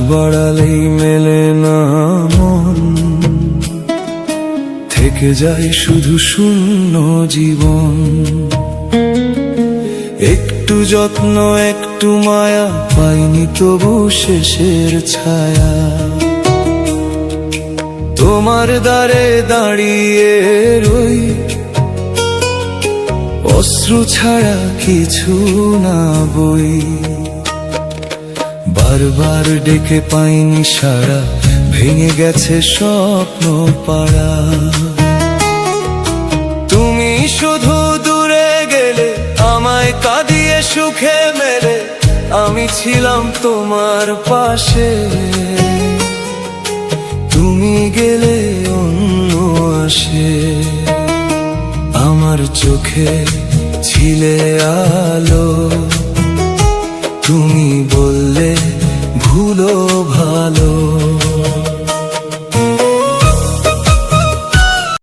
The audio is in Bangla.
বাড়ালেই মেলে না মন, থেকে যায় শুধু শূন্য জীবন। একটু যত্ন একটু মায়া পাইনি তবু শেষের ছায়া। তোমার দ্বারে দাঁড়িয়ে রই, অশ্রু ছাড়া কিছু না বই। বারবার ডেকে পাইনি সারা, ভেঙে গেছে স্বপ্ন পাড়া। তুমি শুধু দূরে গেলে, আমায় কাঁদিয়ে সুখে মেলে, আমি ছিলাম তোমার পাশে। তুমি গেলে অন্য আসে, আমার চোখে ছিলে আলো। তুমি বললে